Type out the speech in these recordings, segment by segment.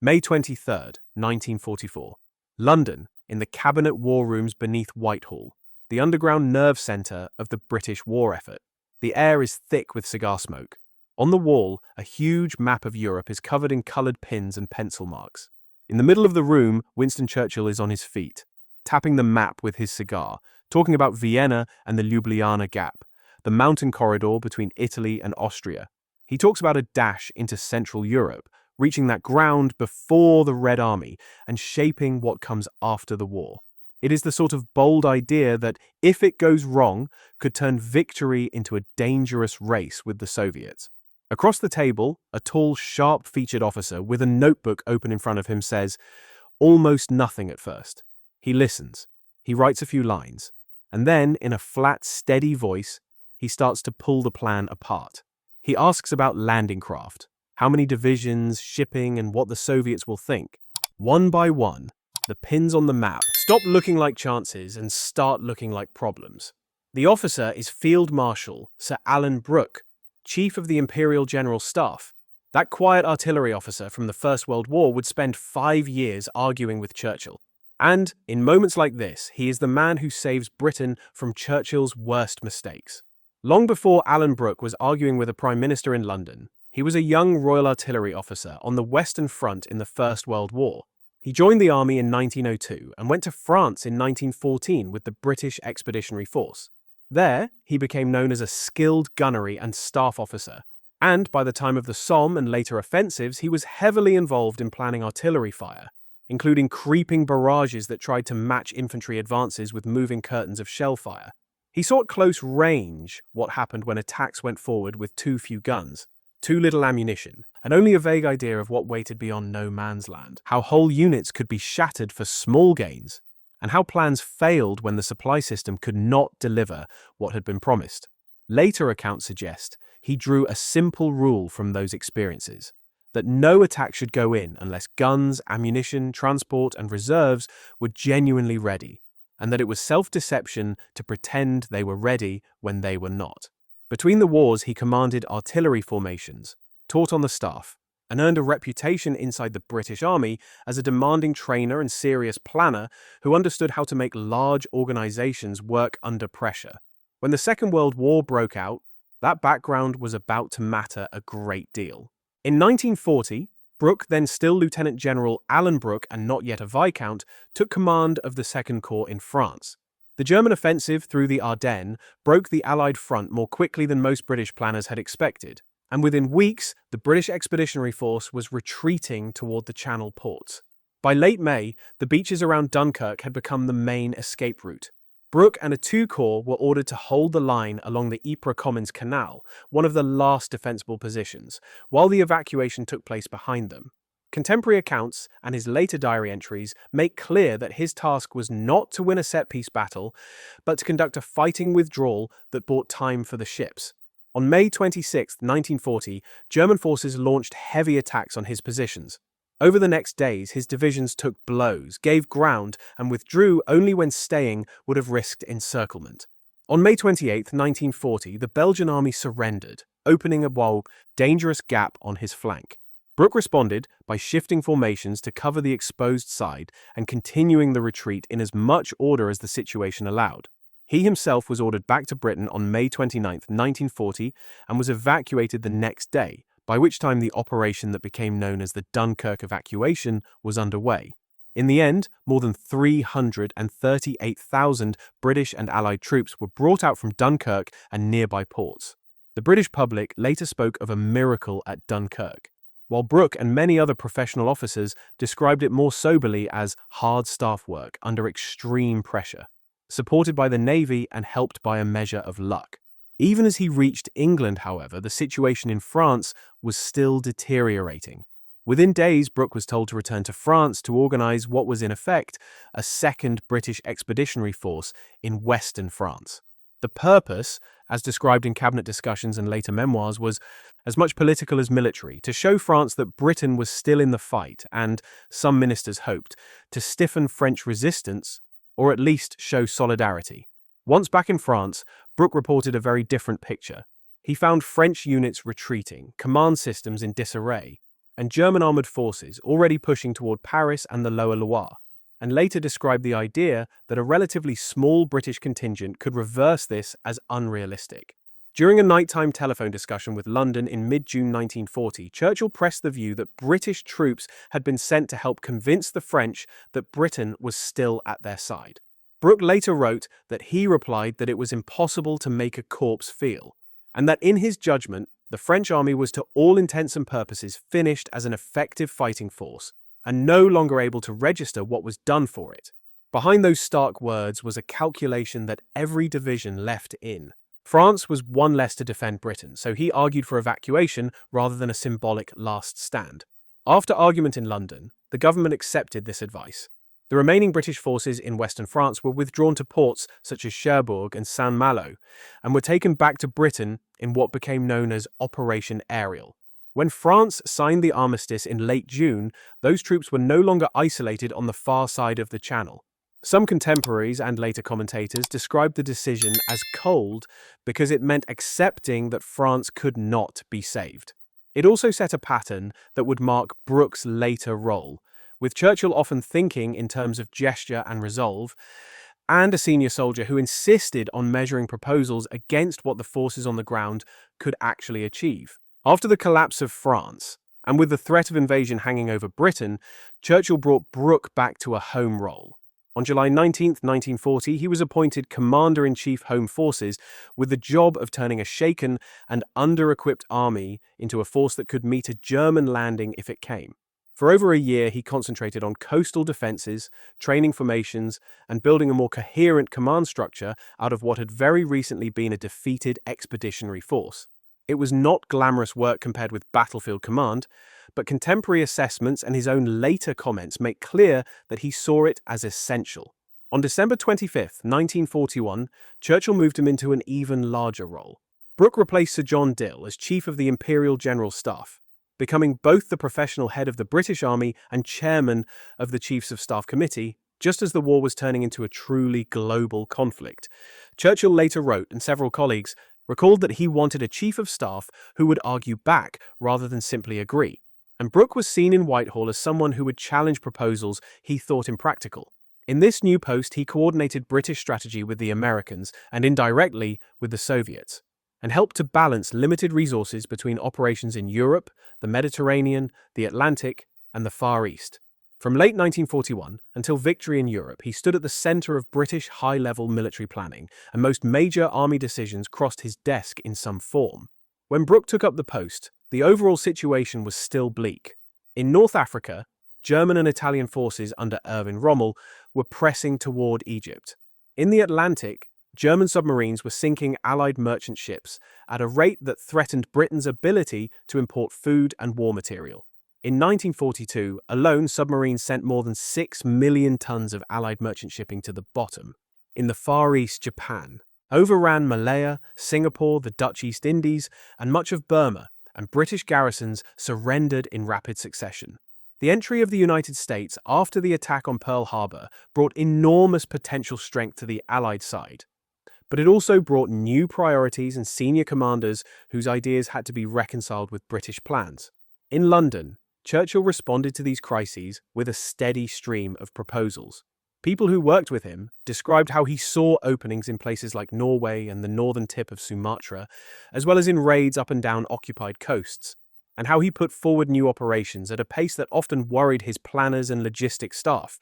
May 23, 1944. London, in the cabinet war rooms beneath Whitehall, the underground nerve centre of the British war effort. The air is thick with cigar smoke. On the wall, a huge map of Europe is covered in coloured pins and pencil marks. In the middle of the room, Winston Churchill is on his feet, tapping the map with his cigar, talking about Vienna and the Ljubljana Gap, the mountain corridor between Italy and Austria. He talks about a dash into Central Europe, reaching that ground before the Red Army and shaping what comes after the war. It is the sort of bold idea that, if it goes wrong, could turn victory into a dangerous race with the Soviets. Across the table, a tall, sharp-featured officer with a notebook open in front of him says, almost nothing at first. He listens. He writes a few lines. And then, in a flat, steady voice, he starts to pull the plan apart. He asks about landing craft, how many divisions, shipping, and what the Soviets will think. One by one, the pins on the map stop looking like chances and start looking like problems. The officer is Field Marshal Sir Alan Brooke, Chief of the Imperial General Staff. That quiet artillery officer from the First World War would spend 5 years arguing with Churchill. And, in moments like this, he is the man who saves Britain from Churchill's worst mistakes. Long before Alan Brooke was arguing with a Prime Minister in London, he was a young Royal Artillery officer on the Western Front in the First World War. He joined the army in 1902 and went to France in 1914 with the British Expeditionary Force. There, he became known as a skilled gunnery and staff officer, and by the time of the Somme and later offensives, he was heavily involved in planning artillery fire, including creeping barrages that tried to match infantry advances with moving curtains of shell fire. He saw at close range what happened when attacks went forward with too few guns, too little ammunition, and only a vague idea of what waited beyond no man's land, how whole units could be shattered for small gains, and how plans failed when the supply system could not deliver what had been promised. Later accounts suggest he drew a simple rule from those experiences, that no attack should go in unless guns, ammunition, transport, and reserves were genuinely ready, and that it was self-deception to pretend they were ready when they were not. Between the wars, he commanded artillery formations, taught on the staff, and earned a reputation inside the British Army as a demanding trainer and serious planner who understood how to make large organizations work under pressure. When the Second World War broke out, that background was about to matter a great deal. In 1940, Brooke, then still Lieutenant General Alan Brooke and not yet a Viscount, took command of the Second Corps in France. The German offensive through the Ardennes broke the Allied front more quickly than most British planners had expected, and within weeks, the British Expeditionary Force was retreating toward the Channel ports. By late May, the beaches around Dunkirk had become the main escape route. Brooke and a 2 Corps were ordered to hold the line along the Ypres Commons Canal, one of the last defensible positions, while the evacuation took place behind them. Contemporary accounts and his later diary entries make clear that his task was not to win a set-piece battle, but to conduct a fighting withdrawal that bought time for the ships. On May 26, 1940, German forces launched heavy attacks on his positions. Over the next days, his divisions took blows, gave ground, and withdrew only when staying would have risked encirclement. On May 28, 1940, the Belgian army surrendered, opening a dangerous gap on his flank. Brooke responded by shifting formations to cover the exposed side and continuing the retreat in as much order as the situation allowed. He himself was ordered back to Britain on May 29, 1940, and was evacuated the next day, by which time the operation that became known as the Dunkirk evacuation was underway. In the end, more than 338,000 British and Allied troops were brought out from Dunkirk and nearby ports. The British public later spoke of a miracle at Dunkirk, while Brooke and many other professional officers described it more soberly as hard staff work under extreme pressure, supported by the Navy and helped by a measure of luck. Even as he reached England, however, the situation in France was still deteriorating. Within days, Brooke was told to return to France to organize what was in effect a second British Expeditionary Force in Western France. The purpose, as described in cabinet discussions and later memoirs, was as much political as military, to show France that Britain was still in the fight and, some ministers hoped, to stiffen French resistance or at least show solidarity. Once back in France, Brooke reported a very different picture. He found French units retreating, command systems in disarray, and German armoured forces already pushing toward Paris and the Lower Loire, and later described the idea that a relatively small British contingent could reverse this as unrealistic. During a nighttime telephone discussion with London in mid-June 1940, Churchill pressed the view that British troops had been sent to help convince the French that Britain was still at their side. Brooke later wrote that he replied that it was impossible to make a corpse feel, and that in his judgment, the French army was to all intents and purposes finished as an effective fighting force, and no longer able to register what was done for it. Behind those stark words was a calculation that every division left in. France was one less to defend Britain, so he argued for evacuation rather than a symbolic last stand. After argument in London, the government accepted this advice. The remaining British forces in western France were withdrawn to ports such as Cherbourg and Saint-Malo, and were taken back to Britain in what became known as Operation Ariel. When France signed the armistice in late June, those troops were no longer isolated on the far side of the Channel. Some contemporaries and later commentators described the decision as cold because it meant accepting that France could not be saved. It also set a pattern that would mark Brooke's later role, with Churchill often thinking in terms of gesture and resolve, and a senior soldier who insisted on measuring proposals against what the forces on the ground could actually achieve. After the collapse of France, and with the threat of invasion hanging over Britain, Churchill brought Brooke back to a home role. On July 19, 1940, he was appointed Commander-in-Chief Home Forces with the job of turning a shaken and under-equipped army into a force that could meet a German landing if it came. For over a year, he concentrated on coastal defenses, training formations, and building a more coherent command structure out of what had very recently been a defeated expeditionary force. It was not glamorous work compared with battlefield command, but contemporary assessments and his own later comments make clear that he saw it as essential. On December 25, 1941, Churchill moved him into an even larger role. Brooke replaced Sir John Dill as Chief of the Imperial General Staff, becoming both the professional head of the British Army and chairman of the Chiefs of Staff Committee, just as the war was turning into a truly global conflict. Churchill later wrote, and several colleagues recalled, that he wanted a chief of staff who would argue back rather than simply agree. And Brooke was seen in Whitehall as someone who would challenge proposals he thought impractical. In this new post, he coordinated British strategy with the Americans and indirectly with the Soviets, and helped to balance limited resources between operations in Europe, the Mediterranean, the Atlantic, and the Far East. From late 1941 until victory in Europe, he stood at the center of British high-level military planning, and most major army decisions crossed his desk in some form. When Brooke took up the post, the overall situation was still bleak. In North Africa, German and Italian forces under Erwin Rommel were pressing toward Egypt. In the Atlantic, German submarines were sinking Allied merchant ships at a rate that threatened Britain's ability to import food and war material. In 1942, alone, submarines sent more than 6 million tons of Allied merchant shipping to the bottom. In the Far East, Japan overran Malaya, Singapore, the Dutch East Indies, and much of Burma, and British garrisons surrendered in rapid succession. The entry of the United States after the attack on Pearl Harbor brought enormous potential strength to the Allied side. But it also brought new priorities and senior commanders whose ideas had to be reconciled with British plans. In London, Churchill responded to these crises with a steady stream of proposals. People who worked with him described how he saw openings in places like Norway and the northern tip of Sumatra, as well as in raids up and down occupied coasts, and how he put forward new operations at a pace that often worried his planners and logistics staff,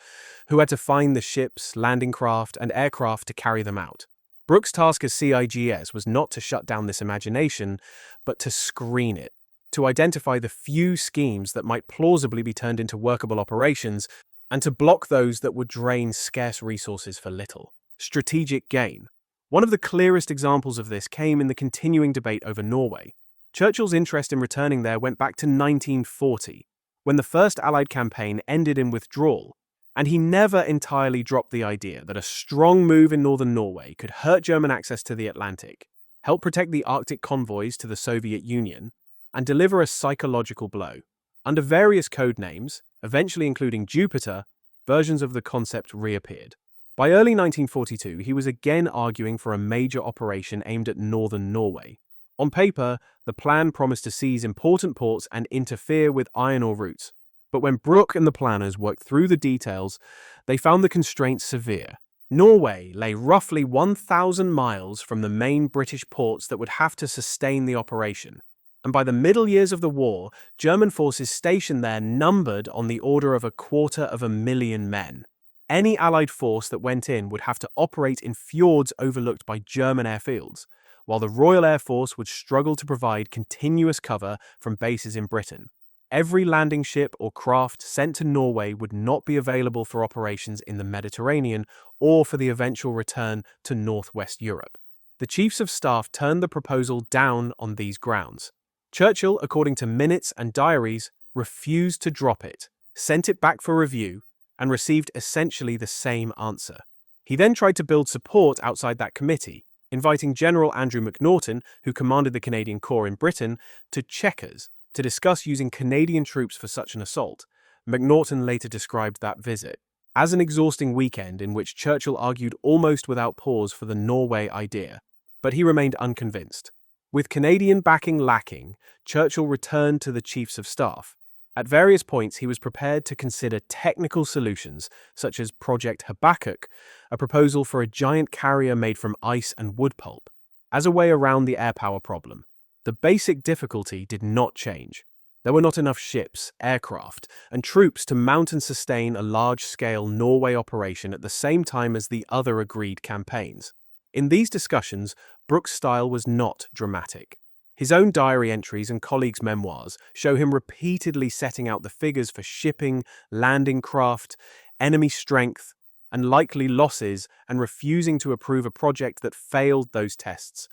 who had to find the ships, landing craft, and aircraft to carry them out. Brooke's task as CIGS was not to shut down this imagination, but to screen it, to identify the few schemes that might plausibly be turned into workable operations, and to block those that would drain scarce resources for little. Strategic gain. One of the clearest examples of this came in the continuing debate over Norway. Churchill's interest in returning there went back to 1940, when the first Allied campaign ended in withdrawal, and he never entirely dropped the idea that a strong move in northern Norway could hurt German access to the Atlantic, help protect the Arctic convoys to the Soviet Union, and deliver a psychological blow. Under various code names, eventually including Jupiter, versions of the concept reappeared. By early 1942, he was again arguing for a major operation aimed at northern Norway. On paper, the plan promised to seize important ports and interfere with iron ore routes. But when Brooke and the planners worked through the details, they found the constraints severe. Norway lay roughly 1,000 miles from the main British ports that would have to sustain the operation. And by the middle years of the war, German forces stationed there numbered on the order of 250,000 men. Any Allied force that went in would have to operate in fjords overlooked by German airfields, while the Royal Air Force would struggle to provide continuous cover from bases in Britain. Every landing ship or craft sent to Norway would not be available for operations in the Mediterranean or for the eventual return to northwest Europe. The Chiefs of Staff turned the proposal down on these grounds. Churchill, according to minutes and diaries, refused to drop it, sent it back for review, and received essentially the same answer. He then tried to build support outside that committee, inviting General Andrew McNaughton, who commanded the Canadian Corps in Britain, to Chequers to discuss using Canadian troops for such an assault. McNaughton later described that visit as an exhausting weekend in which Churchill argued almost without pause for the Norway idea, but he remained unconvinced. With Canadian backing lacking, Churchill returned to the Chiefs of Staff. At various points, he was prepared to consider technical solutions, such as Project Habakkuk, a proposal for a giant carrier made from ice and wood pulp, as a way around the air power problem. The basic difficulty did not change. There were not enough ships, aircraft, and troops to mount and sustain a large-scale Norway operation at the same time as the other agreed campaigns. In these discussions, Brooke's style was not dramatic. His own diary entries and colleagues' memoirs show him repeatedly setting out the figures for shipping, landing craft, enemy strength, and likely losses, and refusing to approve a project that failed those tests,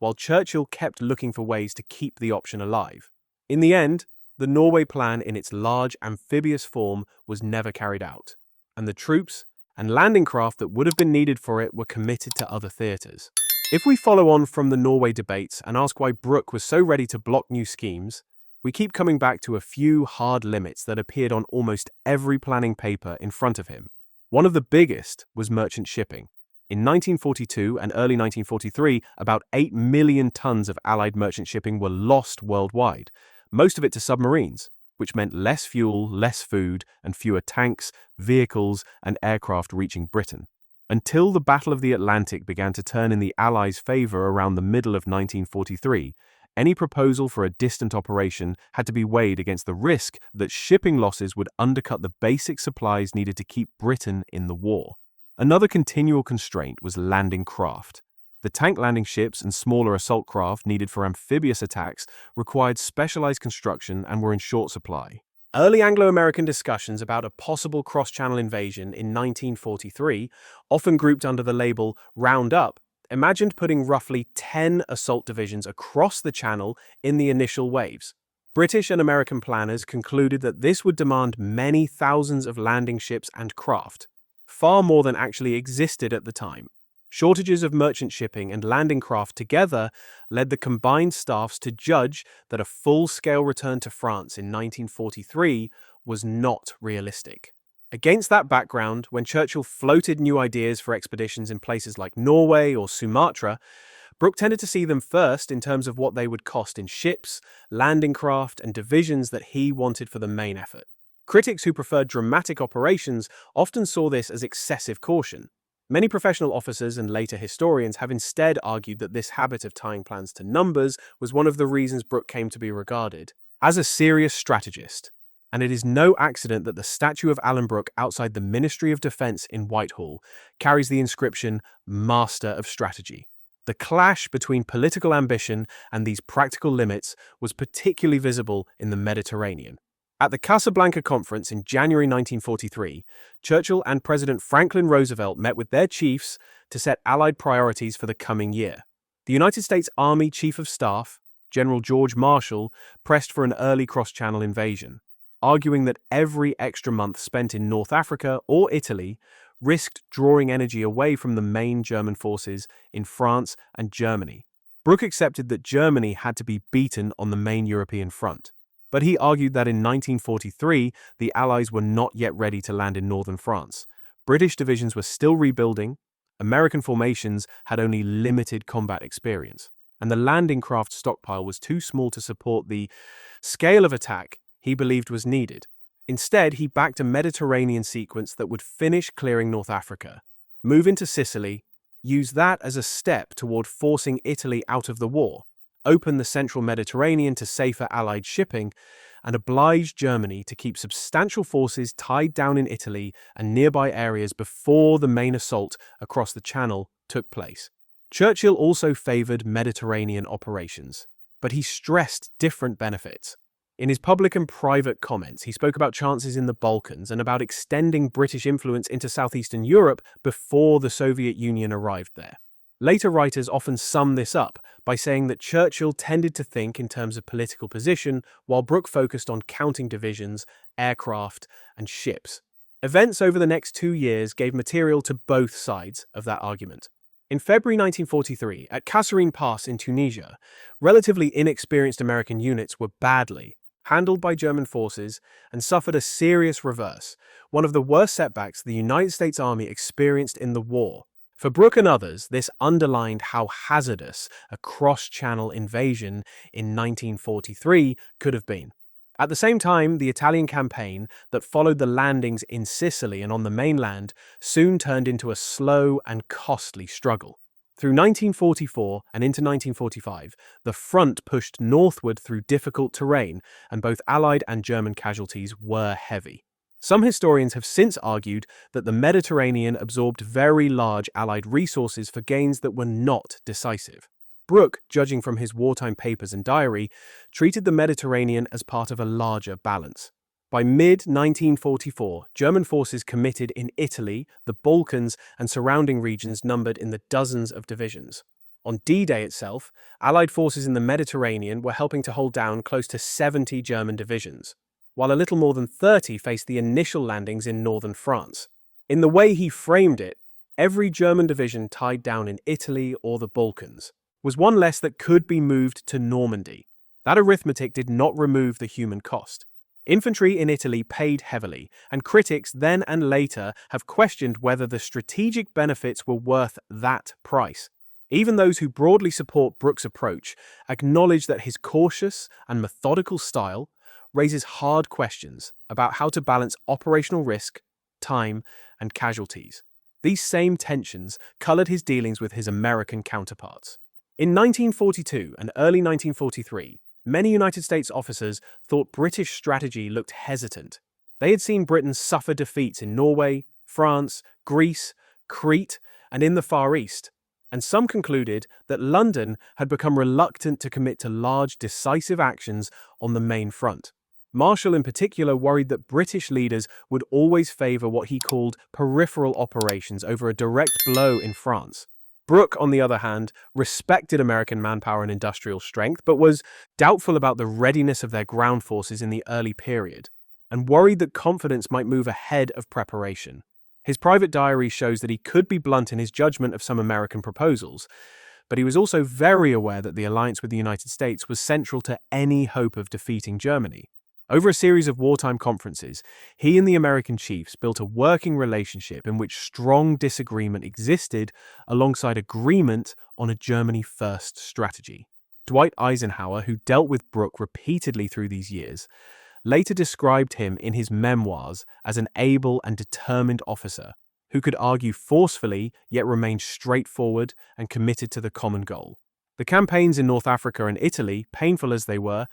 while Churchill kept looking for ways to keep the option alive. In the end, the Norway plan in its large amphibious form was never carried out, and the troops and landing craft that would have been needed for it were committed to other theatres. If we follow on from the Norway debates and ask why Brooke was so ready to block new schemes, we keep coming back to a few hard limits that appeared on almost every planning paper in front of him. One of the biggest was merchant shipping. In 1942 and early 1943, about 8 million tons of Allied merchant shipping were lost worldwide, most of it to submarines, which meant less fuel, less food, and fewer tanks, vehicles, and aircraft reaching Britain. Until the Battle of the Atlantic began to turn in the Allies' favor around the middle of 1943, any proposal for a distant operation had to be weighed against the risk that shipping losses would undercut the basic supplies needed to keep Britain in the war. Another continual constraint was landing craft. The tank landing ships and smaller assault craft needed for amphibious attacks required specialized construction and were in short supply. Early Anglo-American discussions about a possible cross-channel invasion in 1943, often grouped under the label Round Up, imagined putting roughly 10 assault divisions across the channel in the initial waves. British and American planners concluded that this would demand many thousands of landing ships and craft, far more than actually existed at the time. Shortages of merchant shipping and landing craft together led the combined staffs to judge that a full-scale return to France in 1943 was not realistic. Against that background, when Churchill floated new ideas for expeditions in places like Norway or Sumatra, Brooke tended to see them first in terms of what they would cost in ships, landing craft, and divisions that he wanted for the main effort. Critics who preferred dramatic operations often saw this as excessive caution. Many professional officers and later historians have instead argued that this habit of tying plans to numbers was one of the reasons Brooke came to be regarded as a serious strategist. And it is no accident that the statue of Alan Brooke outside the Ministry of Defence in Whitehall carries the inscription Master of Strategy. The clash between political ambition and these practical limits was particularly visible in the Mediterranean. At the Casablanca Conference in January 1943, Churchill and President Franklin Roosevelt met with their chiefs to set Allied priorities for the coming year. The United States Army Chief of Staff, General George Marshall, pressed for an early cross-channel invasion, arguing that every extra month spent in North Africa or Italy risked drawing energy away from the main German forces in France and Germany. Brooke accepted that Germany had to be beaten on the main European front. But he argued that in 1943, the Allies were not yet ready to land in northern France. British divisions were still rebuilding. American formations had only limited combat experience. and the landing craft stockpile was too small to support the scale of attack he believed was needed. Instead, he backed a Mediterranean sequence that would finish clearing North Africa, move into Sicily, use that as a step toward forcing Italy out of the war, open the central Mediterranean to safer Allied shipping, and oblige Germany to keep substantial forces tied down in Italy and nearby areas before the main assault across the Channel took place. Churchill also favored Mediterranean operations, but he stressed different benefits. In his public and private comments, he spoke about chances in the Balkans and about extending British influence into southeastern Europe before the Soviet Union arrived there. Later writers often sum this up by saying that Churchill tended to think in terms of political position, while Brooke focused on counting divisions, aircraft, and ships. Events over the next 2 years gave material to both sides of that argument. In February 1943, at Kasserine Pass in Tunisia, relatively inexperienced American units were badly handled by German forces and suffered a serious reverse, one of the worst setbacks the United States Army experienced in the war. For Brooke and others, this underlined how hazardous a cross-channel invasion in 1943 could have been. At the same time, the Italian campaign that followed the landings in Sicily and on the mainland soon turned into a slow and costly struggle. Through 1944 and into 1945, the front pushed northward through difficult terrain, and both Allied and German casualties were heavy. Some historians have since argued that the Mediterranean absorbed very large Allied resources for gains that were not decisive. Brooke, judging from his wartime papers and diary, treated the Mediterranean as part of a larger balance. By mid-1944, German forces committed in Italy, the Balkans, and surrounding regions numbered in the dozens of divisions. On D-Day itself, Allied forces in the Mediterranean were helping to hold down close to 70 German divisions, while a little more than 30 faced the initial landings in northern France. In the way he framed it, every German division tied down in Italy or the Balkans was one less that could be moved to Normandy. That arithmetic did not remove the human cost. Infantry in Italy paid heavily, and critics then and later have questioned whether the strategic benefits were worth that price. Even those who broadly support Brooke's approach acknowledge that his cautious and methodical style raises hard questions about how to balance operational risk, time, and casualties. These same tensions colored his dealings with his American counterparts. In 1942 and early 1943, many United States officers thought British strategy looked hesitant. They had seen Britain suffer defeats in Norway, France, Greece, Crete, and in the Far East, and some concluded that London had become reluctant to commit to large, decisive actions on the main front. Marshall in particular worried that British leaders would always favor what he called peripheral operations over a direct blow in France. Brooke, on the other hand, respected American manpower and industrial strength, but was doubtful about the readiness of their ground forces in the early period, and worried that confidence might move ahead of preparation. His private diary shows that he could be blunt in his judgment of some American proposals, but he was also very aware that the alliance with the United States was central to any hope of defeating Germany. Over a series of wartime conferences, he and the American chiefs built a working relationship in which strong disagreement existed alongside agreement on a Germany-first strategy. Dwight Eisenhower, who dealt with Brooke repeatedly through these years, later described him in his memoirs as an able and determined officer who could argue forcefully yet remain straightforward and committed to the common goal. The campaigns in North Africa and Italy, painful as they were,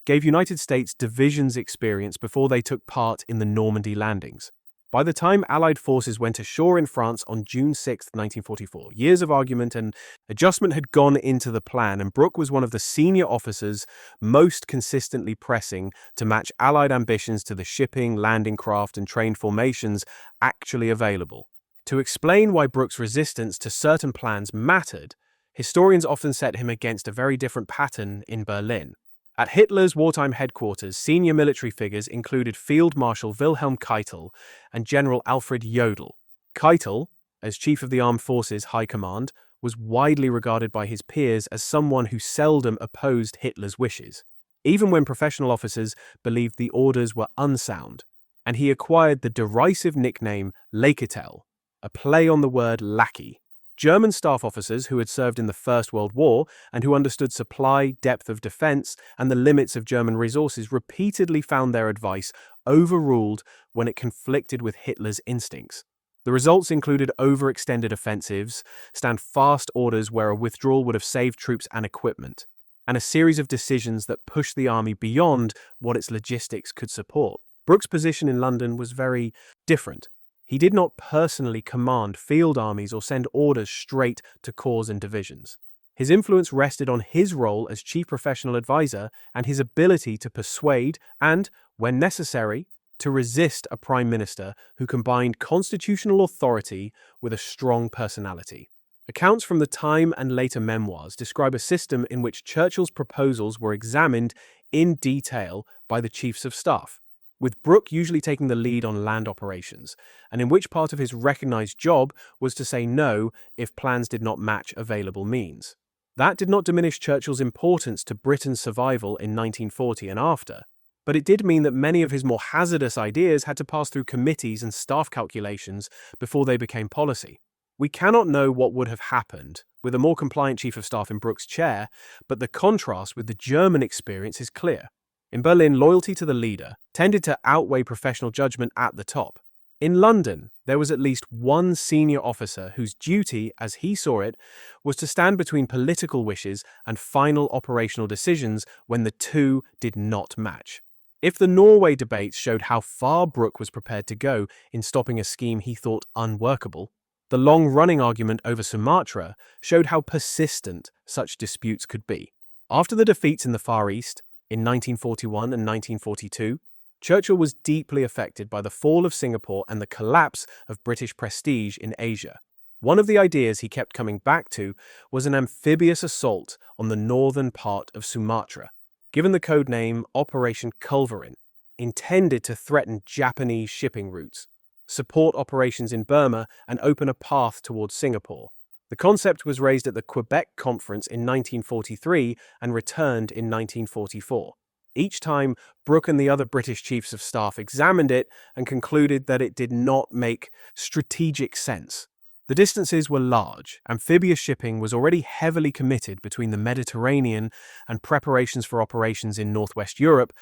gave United States divisions experience before they took part in the Normandy landings. By the time Allied forces went ashore in France on June 6, 1944, years of argument and adjustment had gone into the plan, and Brooke was one of the senior officers most consistently pressing to match Allied ambitions to the shipping, landing craft, and trained formations actually available. To explain why Brooke's resistance to certain plans mattered, historians often set him against a very different pattern in Berlin. At Hitler's wartime headquarters, senior military figures included Field Marshal Wilhelm Keitel and General Alfred Jodl. Keitel, as Chief of the Armed Forces High Command, was widely regarded by his peers as someone who seldom opposed Hitler's wishes, even when professional officers believed the orders were unsound, and he acquired the derisive nickname Laketel, a play on the word lackey. German staff officers who had served in the First World War and who understood supply, depth of defense, and the limits of German resources repeatedly found their advice overruled when it conflicted with Hitler's instincts. The results included overextended offensives, stand-fast orders where a withdrawal would have saved troops and equipment, and a series of decisions that pushed the army beyond what its logistics could support. Brooke's position in London was very different. He did not personally command field armies or send orders straight to corps and divisions. His influence rested on his role as chief professional advisor and his ability to persuade and, when necessary, to resist a prime minister who combined constitutional authority with a strong personality. Accounts from the time and later memoirs describe a system in which Churchill's proposals were examined in detail by the chiefs of staff, with Brooke usually taking the lead on land operations, and in which part of his recognized job was to say no if plans did not match available means. That did not diminish Churchill's importance to Britain's survival in 1940 and after, but it did mean that many of his more hazardous ideas had to pass through committees and staff calculations before they became policy. We cannot know what would have happened with a more compliant chief of staff in Brooke's chair, but the contrast with the German experience is clear. In Berlin, loyalty to the leader tended to outweigh professional judgment at the top. In London, there was at least one senior officer whose duty, as he saw it, was to stand between political wishes and final operational decisions when the two did not match. If the Norway debates showed how far Brooke was prepared to go in stopping a scheme he thought unworkable, the long-running argument over Sumatra showed how persistent such disputes could be. After the defeats in the Far East, in 1941 and 1942, Churchill was deeply affected by the fall of Singapore and the collapse of British prestige in Asia. One of the ideas he kept coming back to was an amphibious assault on the northern part of Sumatra, given the code name Operation Culverin, intended to threaten Japanese shipping routes, support operations in Burma, and open a path towards Singapore. The concept was raised at the Quebec Conference in 1943 and returned in 1944. Each time, Brooke and the other British chiefs of staff examined it and concluded that it did not make strategic sense. The distances were large, amphibious shipping was already heavily committed between the Mediterranean and preparations for operations in northwest Europe,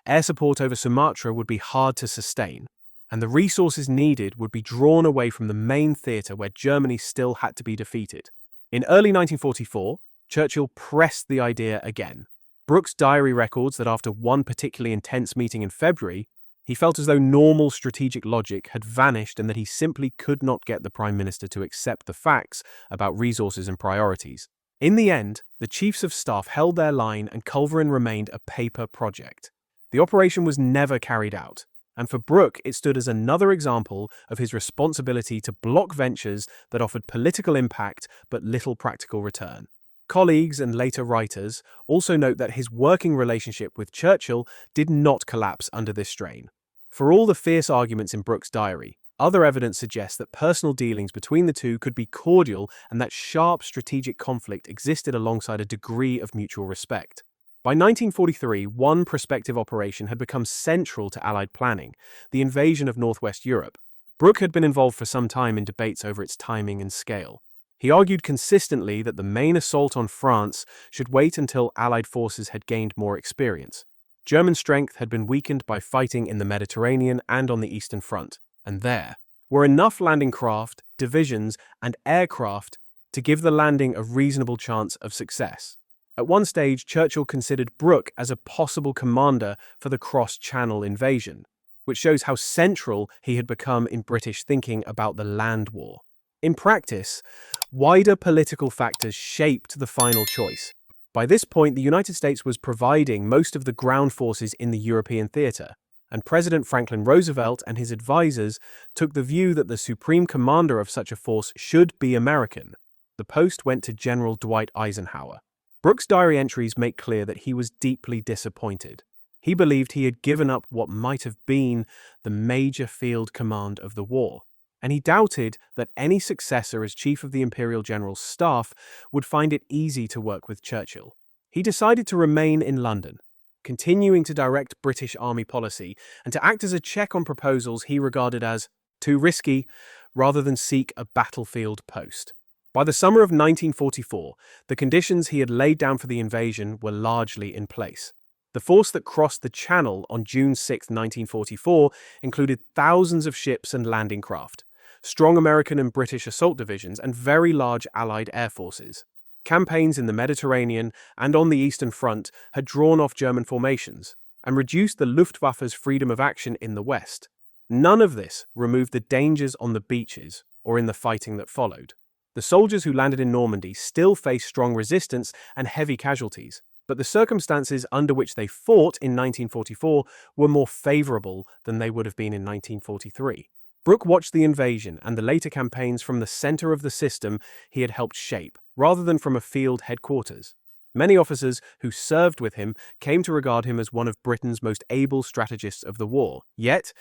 air support over Sumatra would be hard to sustain, and the resources needed would be drawn away from the main theatre where Germany still had to be defeated. In early 1944, Churchill pressed the idea again. Brooke's diary records that after one particularly intense meeting in February, he felt as though normal strategic logic had vanished and that he simply could not get the Prime Minister to accept the facts about resources and priorities. In the end, the chiefs of staff held their line and Culverin remained a paper project. The operation was never carried out, and for Brooke it stood as another example of his responsibility to block ventures that offered political impact but little practical return. Colleagues and later writers also note that his working relationship with Churchill did not collapse under this strain. For all the fierce arguments in Brooke's diary, other evidence suggests that personal dealings between the two could be cordial and that sharp strategic conflict existed alongside a degree of mutual respect. By 1943, one prospective operation had become central to Allied planning, the invasion of northwest Europe. Brooke had been involved for some time in debates over its timing and scale. He argued consistently that the main assault on France should wait until Allied forces had gained more experience. German strength had been weakened by fighting in the Mediterranean and on the Eastern Front, and there were enough landing craft, divisions, and aircraft to give the landing a reasonable chance of success. At one stage, Churchill considered Brooke as a possible commander for the cross-channel invasion, which shows how central he had become in British thinking about the land war. In practice, wider political factors shaped the final choice. By this point, the United States was providing most of the ground forces in the European theater, and President Franklin Roosevelt and his advisors took the view that the supreme commander of such a force should be American. The post went to General Dwight Eisenhower. Brooke's diary entries make clear that he was deeply disappointed. He believed he had given up what might have been the major field command of the war, and he doubted that any successor as chief of the Imperial General Staff would find it easy to work with Churchill. He decided to remain in London, continuing to direct British army policy and to act as a check on proposals he regarded as too risky, rather than seek a battlefield post. By the summer of 1944, the conditions he had laid down for the invasion were largely in place. The force that crossed the Channel on June 6, 1944, included thousands of ships and landing craft, strong American and British assault divisions, and very large Allied air forces. Campaigns in the Mediterranean and on the Eastern Front had drawn off German formations and reduced the Luftwaffe's freedom of action in the West. None of this removed the dangers on the beaches or in the fighting that followed. The soldiers who landed in Normandy still faced strong resistance and heavy casualties, but the circumstances under which they fought in 1944 were more favorable than they would have been in 1943. Brooke watched the invasion and the later campaigns from the center of the system he had helped shape, rather than from a field headquarters. Many officers who served with him came to regard him as one of Britain's most able strategists of the war. Yet,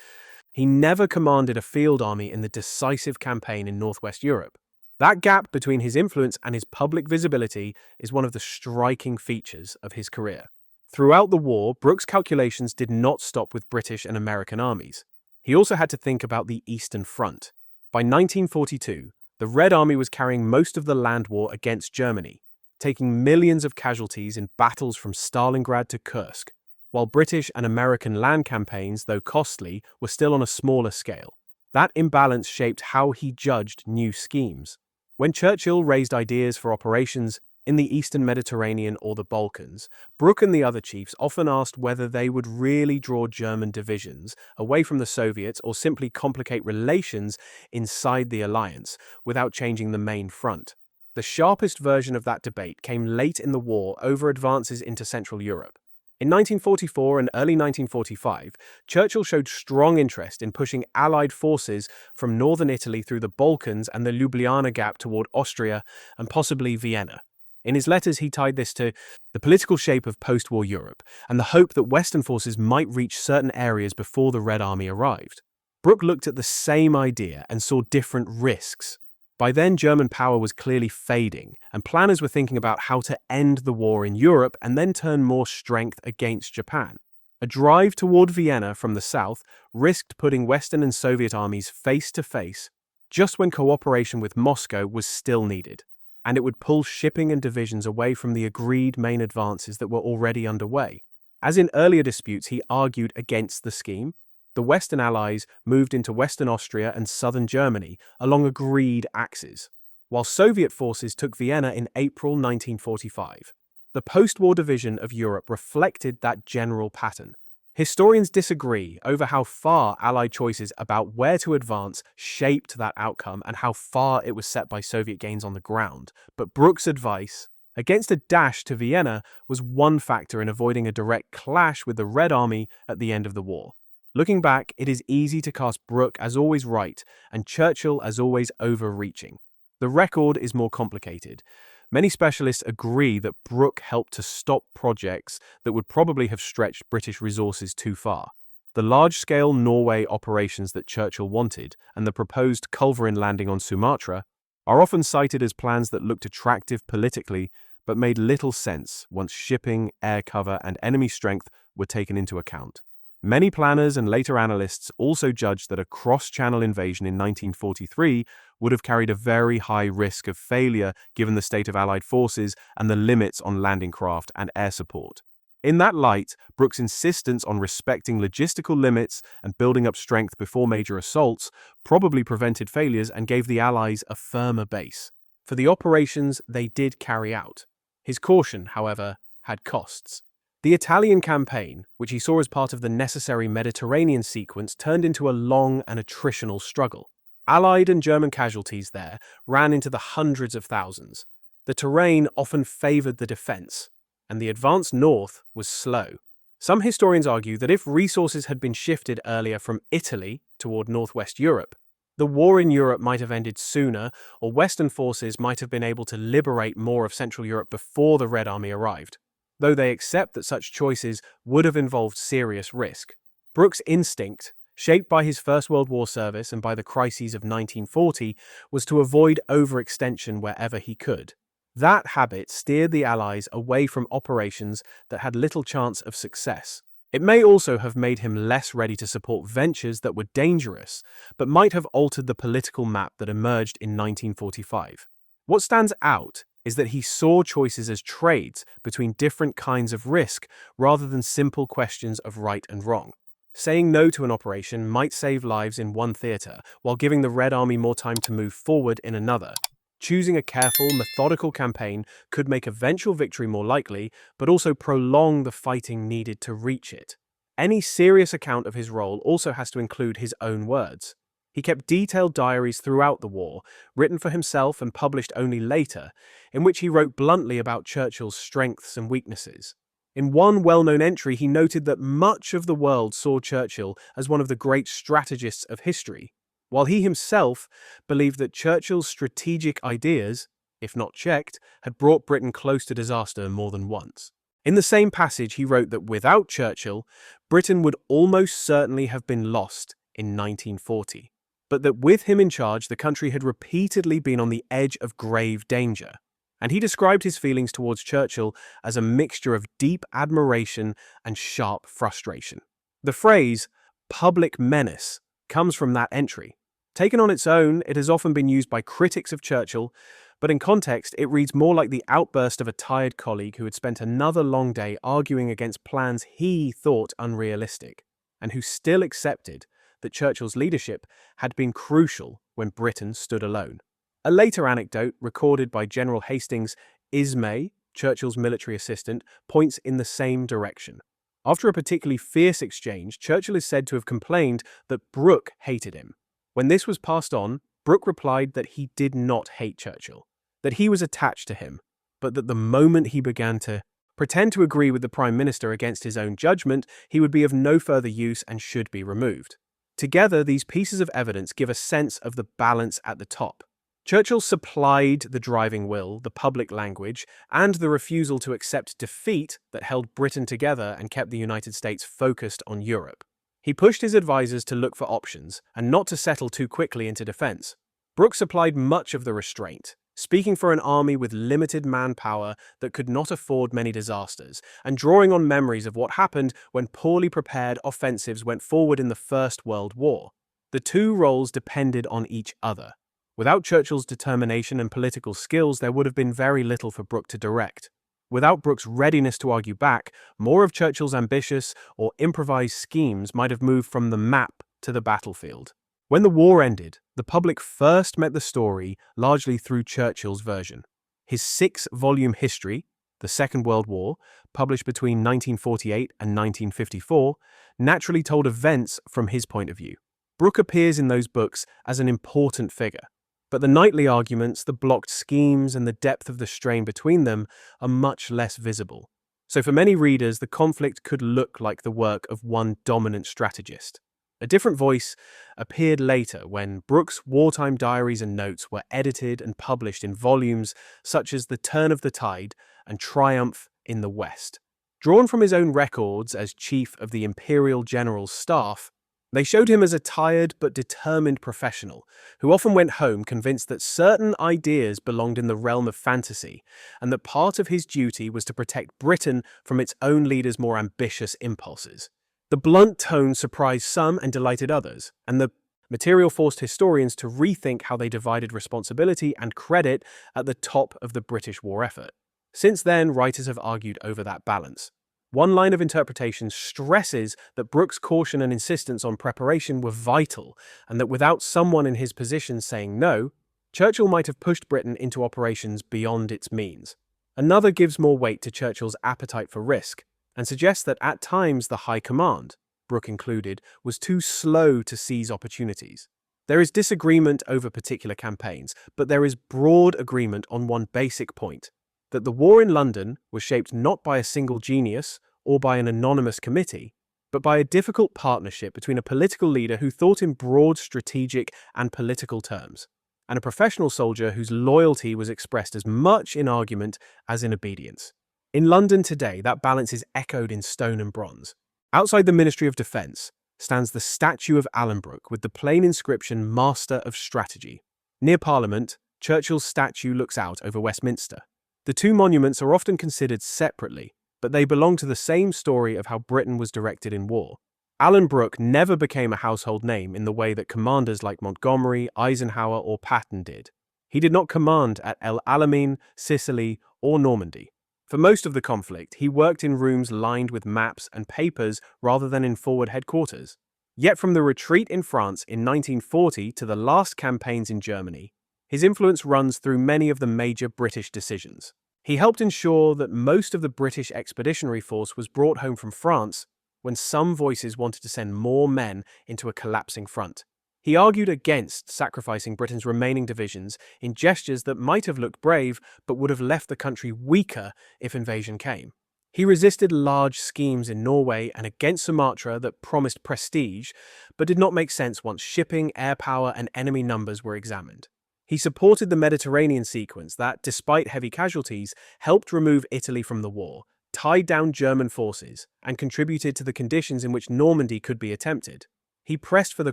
he never commanded a field army in the decisive campaign in Northwest Europe. That gap between his influence and his public visibility is one of the striking features of his career. Throughout the war, Brooke's calculations did not stop with British and American armies. He also had to think about the Eastern Front. By 1942, the Red Army was carrying most of the land war against Germany, taking millions of casualties in battles from Stalingrad to Kursk, while British and American land campaigns, though costly, were still on a smaller scale. That imbalance shaped how he judged new schemes. When Churchill raised ideas for operations in the Eastern Mediterranean or the Balkans, Brooke and the other chiefs often asked whether they would really draw German divisions away from the Soviets or simply complicate relations inside the alliance without changing the main front. The sharpest version of that debate came late in the war over advances into Central Europe. In 1944 and early 1945, Churchill showed strong interest in pushing Allied forces from northern Italy through the Balkans and the Ljubljana Gap toward Austria and possibly Vienna. In his letters, he tied this to the political shape of post-war Europe and the hope that Western forces might reach certain areas before the Red Army arrived. Brooke looked at the same idea and saw different risks. By then, German power was clearly fading, and planners were thinking about how to end the war in Europe and then turn more strength against Japan. A drive toward Vienna from the south risked putting Western and Soviet armies face to face just when cooperation with Moscow was still needed, and it would pull shipping and divisions away from the agreed main advances that were already underway. As in earlier disputes, he argued against the scheme. The Western Allies moved into Western Austria and southern Germany along agreed axes, while Soviet forces took Vienna in April 1945. The post-war division of Europe reflected that general pattern. Historians disagree over how far Allied choices about where to advance shaped that outcome and how far it was set by Soviet gains on the ground, but Brooke's advice against a dash to Vienna was one factor in avoiding a direct clash with the Red Army at the end of the war. Looking back, it is easy to cast Brooke as always right and Churchill as always overreaching. The record is more complicated. Many specialists agree that Brooke helped to stop projects that would probably have stretched British resources too far. The large-scale Norway operations that Churchill wanted and the proposed culverin landing on Sumatra are often cited as plans that looked attractive politically but made little sense once shipping, air cover, and enemy strength were taken into account. Many planners and later analysts also judged that a cross-channel invasion in 1943 would have carried a very high risk of failure given the state of Allied forces and the limits on landing craft and air support. In that light, Brooke's insistence on respecting logistical limits and building up strength before major assaults probably prevented failures and gave the Allies a firmer base for the operations they did carry out. His caution, however, had costs. The Italian campaign, which he saw as part of the necessary Mediterranean sequence, turned into a long and attritional struggle. Allied and German casualties there ran into the hundreds of thousands. The terrain often favored the defense, and the advance north was slow. Some historians argue that if resources had been shifted earlier from Italy toward northwest Europe, the war in Europe might have ended sooner, or Western forces might have been able to liberate more of Central Europe before the Red Army arrived, though they accept that such choices would have involved serious risk. Brooke's instinct, shaped by his First World War service and by the crises of 1940, was to avoid overextension wherever he could. That habit steered the Allies away from operations that had little chance of success. It may also have made him less ready to support ventures that were dangerous, but might have altered the political map that emerged in 1945. What stands out is that he saw choices as trades between different kinds of risk rather than simple questions of right and wrong. Saying no to an operation might save lives in one theater, while giving the Red Army more time to move forward in another. Choosing a careful, methodical campaign could make eventual victory more likely, but also prolong the fighting needed to reach it. Any serious account of his role also has to include his own words. He kept detailed diaries throughout the war, written for himself and published only later, in which he wrote bluntly about Churchill's strengths and weaknesses. In one well-known entry, he noted that much of the world saw Churchill as one of the great strategists of history, while he himself believed that Churchill's strategic ideas, if not checked, had brought Britain close to disaster more than once. In the same passage, he wrote that without Churchill, Britain would almost certainly have been lost in 1940, but that with him in charge, the country had repeatedly been on the edge of grave danger. And he described his feelings towards Churchill as a mixture of deep admiration and sharp frustration. The phrase, public menace, comes from that entry. Taken on its own, it has often been used by critics of Churchill, but in context, it reads more like the outburst of a tired colleague who had spent another long day arguing against plans he thought unrealistic, and who still accepted that Churchill's leadership had been crucial when Britain stood alone. A later anecdote, recorded by General Hastings Ismay, Churchill's military assistant, points in the same direction. After a particularly fierce exchange, Churchill is said to have complained that Brooke hated him. When this was passed on, Brooke replied that he did not hate Churchill, that he was attached to him, but that the moment he began to pretend to agree with the Prime Minister against his own judgment, he would be of no further use and should be removed. Together, these pieces of evidence give a sense of the balance at the top. Churchill supplied the driving will, the public language, and the refusal to accept defeat that held Britain together and kept the United States focused on Europe. He pushed his advisors to look for options and not to settle too quickly into defense. Brooke supplied much of the restraint, speaking for an army with limited manpower that could not afford many disasters, and drawing on memories of what happened when poorly prepared offensives went forward in the First World War. The two roles depended on each other. Without Churchill's determination and political skills, there would have been very little for Brooke to direct. Without Brooke's readiness to argue back, more of Churchill's ambitious or improvised schemes might have moved from the map to the battlefield. When the war ended, the public first met the story largely through Churchill's version. His 6-volume history, The Second World War, published between 1948 and 1954, naturally told events from his point of view. Brooke appears in those books as an important figure, but the nightly arguments, the blocked schemes, and the depth of the strain between them are much less visible. So for many readers, the conflict could look like the work of one dominant strategist. A different voice appeared later when Brooke's wartime diaries and notes were edited and published in volumes such as The Turn of the Tide and Triumph in the West. Drawn from his own records as chief of the Imperial General Staff, they showed him as a tired but determined professional who often went home convinced that certain ideas belonged in the realm of fantasy and that part of his duty was to protect Britain from its own leaders' more ambitious impulses. The blunt tone surprised some and delighted others, and the material forced historians to rethink how they divided responsibility and credit at the top of the British war effort. Since then, writers have argued over that balance. One line of interpretation stresses that Brooke's caution and insistence on preparation were vital, and that without someone in his position saying no, Churchill might have pushed Britain into operations beyond its means. Another gives more weight to Churchill's appetite for risk, and suggests that at times the High Command, Brooke included, was too slow to seize opportunities. There is disagreement over particular campaigns, but there is broad agreement on one basic point: that the war in London was shaped not by a single genius or by an anonymous committee, but by a difficult partnership between a political leader who thought in broad strategic and political terms, and a professional soldier whose loyalty was expressed as much in argument as in obedience. In London today, that balance is echoed in stone and bronze. Outside the Ministry of Defence stands the statue of Alanbrooke with the plain inscription Master of Strategy. Near Parliament, Churchill's statue looks out over Westminster. The two monuments are often considered separately, but they belong to the same story of how Britain was directed in war. Alanbrooke never became a household name in the way that commanders like Montgomery, Eisenhower, or Patton did. He did not command at alamein, Sicily, or Normandy. For most of the conflict, he worked in rooms lined with maps and papers rather than in forward headquarters. Yet from the retreat in France in 1940 to the last campaigns in Germany, his influence runs through many of the major British decisions. He helped ensure that most of the British expeditionary force was brought home from France when some voices wanted to send more men into a collapsing front. He argued against sacrificing Britain's remaining divisions in gestures that might have looked brave but would have left the country weaker if invasion came. He resisted large schemes in Norway and against Sumatra that promised prestige but did not make sense once shipping, air power, and enemy numbers were examined. He supported the Mediterranean sequence that, despite heavy casualties, helped remove Italy from the war, tied down German forces, and contributed to the conditions in which Normandy could be attempted. He pressed for the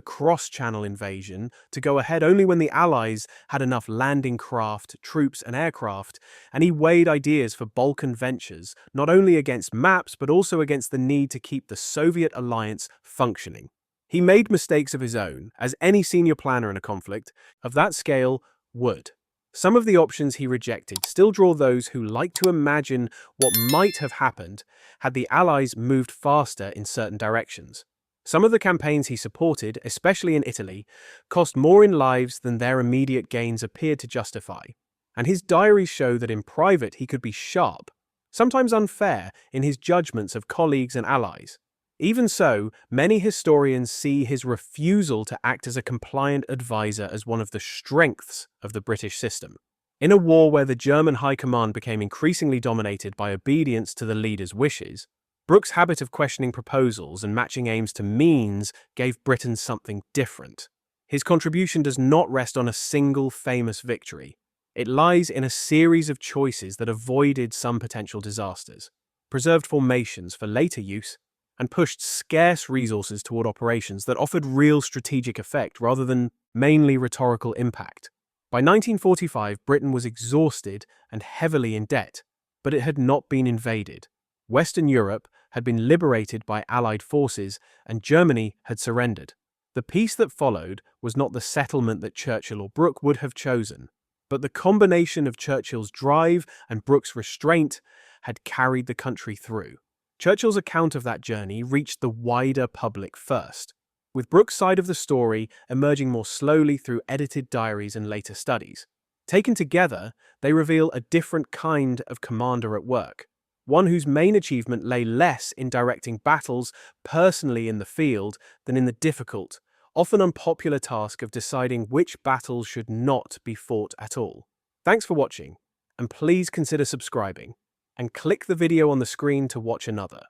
cross-channel invasion to go ahead only when the Allies had enough landing craft, troops, and aircraft, and he weighed ideas for Balkan ventures, not only against maps but also against the need to keep the Soviet alliance functioning. He made mistakes of his own, as any senior planner in a conflict of that scale would. Some of the options he rejected still draw those who like to imagine what might have happened had the Allies moved faster in certain directions. Some of the campaigns he supported, especially in Italy, cost more in lives than their immediate gains appeared to justify, and his diaries show that in private he could be sharp, sometimes unfair, in his judgments of colleagues and allies. Even so, many historians see his refusal to act as a compliant advisor as one of the strengths of the British system. In a war where the German high command became increasingly dominated by obedience to the leader's wishes, Brooke's habit of questioning proposals and matching aims to means gave Britain something different. His contribution does not rest on a single famous victory. It lies in a series of choices that avoided some potential disasters, preserved formations for later use, and pushed scarce resources toward operations that offered real strategic effect rather than mainly rhetorical impact. By 1945, Britain was exhausted and heavily in debt, but it had not been invaded. Western Europe had been liberated by Allied forces, and Germany had surrendered. The peace that followed was not the settlement that Churchill or Brooke would have chosen, but the combination of Churchill's drive and Brooke's restraint had carried the country through. Churchill's account of that journey reached the wider public first, with Brooke's side of the story emerging more slowly through edited diaries and later studies. Taken together, they reveal a different kind of commander at work, one whose main achievement lay less in directing battles personally in the field than in the difficult, often unpopular task of deciding which battles should not be fought at all. Thanks for watching, and please consider subscribing, and click the video on the screen to watch another.